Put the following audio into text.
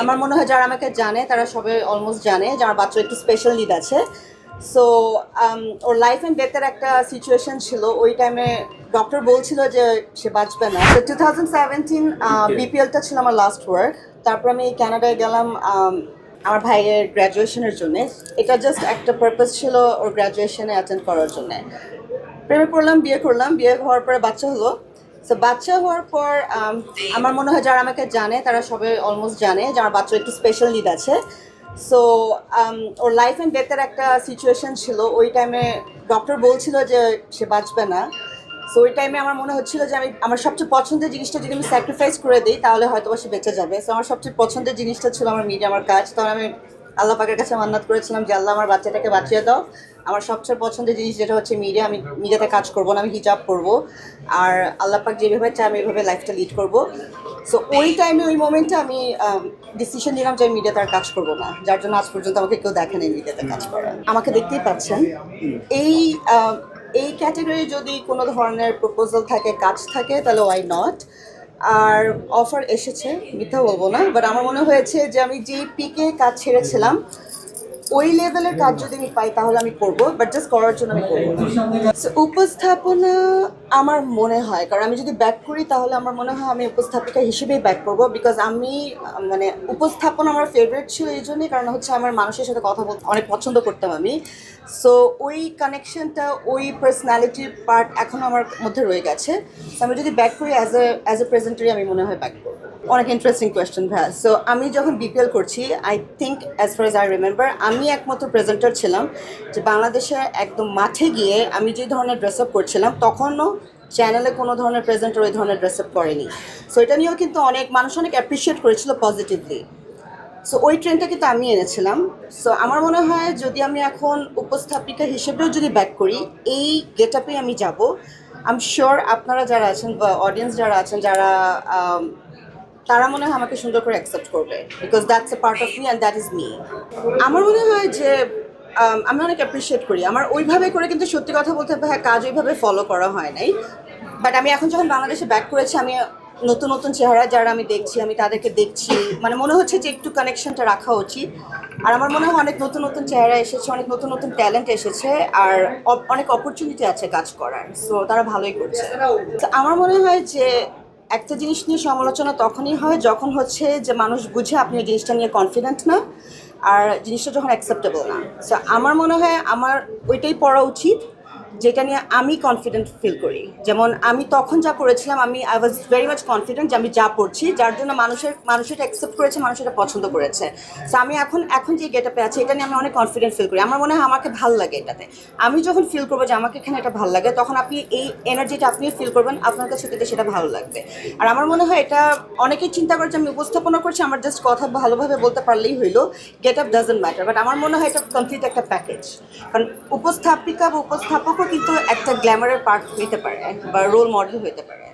আমার মনে হয় যারা আমাকে জানে তারা সবাই অলমোস্ট জানে যে আমার বাচ্চার একটু স্পেশাল নিড আছে। সো ওর লাইফ অ্যান্ড ডেথের একটা সিচুয়েশন ছিল, ওই টাইমে ডক্টর বলছিল যে সে বাঁচবে না। তো 2017 বিপিএলটা ছিল আমার লাস্ট ওয়ার্ক। তারপর আমি কানাডায় গেলাম আমার ভাইয়ের গ্র্যাজুয়েশনের জন্য। এটা জাস্ট একটা পারপাস ছিল ওর গ্র্যাজুয়েশনে অ্যাটেন্ড করার জন্য। প্রেমে পড়লাম, বিয়ে করলাম, বিয়ে হওয়ার পরে বাচ্চা হলো। তো বাচ্চা হওয়ার পর আমার মনে হয় যারা আমাকে জানে তারা সবাই অলমোস্ট জানে যে আমার বাচ্চার একটু স্পেশাল নিড আছে। সো ওর লাইফ অ্যান্ড ডেথের একটা সিচুয়েশন ছিল, ওই টাইমে ডক্টর বলছিল যে সে বাঁচবে না। সো ওই টাইমে আমার মনে হচ্ছিল যে আমি আমার সবচেয়ে পছন্দের জিনিসটা যদি আমি স্যাক্রিফাইস করে দিই তাহলে হয়তো সে বেঁচে যাবে। সো আমার সবচেয়ে পছন্দের জিনিসটা ছিল আমার মিডিয়া, আমার কাজ। তখন আমি আল্লাহ পাকের কাছে মান্নাত করেছিলাম যে আল্লাহ আমার বাচ্চাটাকে বাঁচিয়ে দাও। আমার সবচেয়ে পছন্দের জিনিস যেটা হচ্ছে মিডিয়া, আমি মিডিয়াতে কাজ করবো না, আমি হিজাব করবো। আর আল্লাহ পাক যেভাবে চাই আমি এইভাবে লাইফটা লিড করবো। সো ওই টাইমে ওই মোমেন্টে আমি ডিসিশন নিলাম যে আমি মিডিয়াতে আর কাজ করবো না, যার জন্য আজ পর্যন্ত আমাকে কেউ দেখে নেই মিডিয়াতে কাজ করা। আমাকে দেখতেই পাচ্ছেন। এই এই ক্যাটাগরি যদি কোনো ধরনের প্রপোজাল থাকে, কাজ থাকে, তাহলে ওয়াই নট। আর অফার এসেছে, মিথ্যা বলবো না, বাট আমার মনে হয়েছে যে আমি যেই পিকে কাজ ছেড়েছিলাম ওই লেভেলের কাজ যদি আমি পাই তাহলে আমি করব, বাট জাস্ট করার জন্য আমি করবো। So, উপস্থাপনা আমার মনে হয়, কারণ আমি যদি ব্যাক করি তাহলে আমার মনে হয় আমি উপস্থাপিকা হিসেবেই ব্যাক করবো। বিকজ আমি মানে উপস্থাপনা আমার ফেভারিট ছিল এই জন্যই, কারণ হচ্ছে আমার মানুষের সাথে কথা বলতে অনেক পছন্দ করতাম আমি। সো ওই কানেকশনটা, ওই পার্সোনালিটির পার্ট এখনও আমার মধ্যে রয়ে গেছে। সো আমি যদি ব্যাক করি অ্যাজ এ প্রেজেন্টারি আমি মনে হয় ব্যাক করবো। অনেক ইন্টারেস্টিং কোয়েশ্চেন ভাইয়া। সো আমি যখন বিপিএল করছি, I think as far age I remember, আমি একমাত্র প্রেজেন্টার ছিলাম যে বাংলাদেশে একদম মাঠে গিয়ে আমি যে ধরনের ড্রেস আপ করছিলাম তখনও চ্যানেলে কোনো ধরনের প্রেজেন্টার ওই ধরনের ড্রেস আপ করেনি। সো এটা নিয়েও কিন্তু অনেক মানুষ অনেক অ্যাপ্রিসিয়েট করেছিল পজিটিভলি। সো ওই ট্রেনটা কিন্তু আমি এনেছিলাম। সো আমার মনে হয় যদি আমি এখন উপস্থাপিকা হিসেবেও যদি ব্যাক করি, এই গেট আপে আমি যাব, আই এম শিওর আপনারা যারা আছেন বা অডিয়েন্স যারা আছেন, যারা তারা মনে হয় আমাকে সুন্দর করে অ্যাকসেপ্ট করবে, because that's a part of me and that is me. আমার মনে হয় যে আমি অনেক অ্যাপ্রিসিয়েট করি। আমার ওইভাবে করে কিন্তু সত্যি কথা বলতে হ্যাঁ কাজ ওইভাবে ফলো করা হয় নাই। বাট আমি এখন যখন বাংলাদেশে ব্যাক করেছি, আমি নতুন নতুন চেহারা যারা আমি দেখছি, আমি তাদেরকে দেখছি, মানে মনে হচ্ছে যে একটু কানেকশনটা রাখা উচিত। আর আমার মনে হয় অনেক নতুন নতুন চেহারা এসেছে, অনেক নতুন নতুন ট্যালেন্ট এসেছে, আর অনেক অপরচুনিটি আছে কাজ করার। সো তারা ভালোই করছে। তো আমার মনে হয় যে একটা জিনিস নিয়ে সমালোচনা তখনই হয় যখন হচ্ছে যে মানুষ বুঝে আপনি ওই জিনিসটা নিয়ে কনফিডেন্ট না, আর জিনিসটা যখন অ্যাকসেপ্টেবল না। সো আমার মনে হয় আমার ওইটাই পড়া উচিত যেটা নিয়ে আমি কনফিডেন্ট ফিল করি। যেমন আমি তখন যা করেছিলাম, I was very much confident যে আমি যা পড়ছি, যার জন্য মানুষ এটা অ্যাকসেপ্ট করেছে, মানুষ এটা পছন্দ করেছে। সো আমি এখন যে গেটআপে আছি এটা নিয়ে আমি অনেক কনফিডেন্ট ফিল করি। আমার মনে হয় আমাকে ভাল লাগে এটাতে। আমি যখন ফিল করবো যে আমাকে এখানে এটা ভালো লাগে, তখন আপনি এই এনার্জিটা আপনি ফিল করবেন, আপনার কাছে সেটা ভালো লাগবে। আর আমার মনে হয় এটা অনেকেই চিন্তা করে যে আমি উপস্থাপনা করছি, আমার জাস্ট কথা ভালোভাবে বলতে পারলেই হইলো, get up doesn't matter. But আমার মনে হয় এটা কমপ্লিট একটা প্যাকেজ। কারণ উপস্থাপিকা বা উপস্থাপকও কিন্তু একটা গ্ল্যামারের পার্ট হইতে পারে বা রোল মডেল হইতে পারে।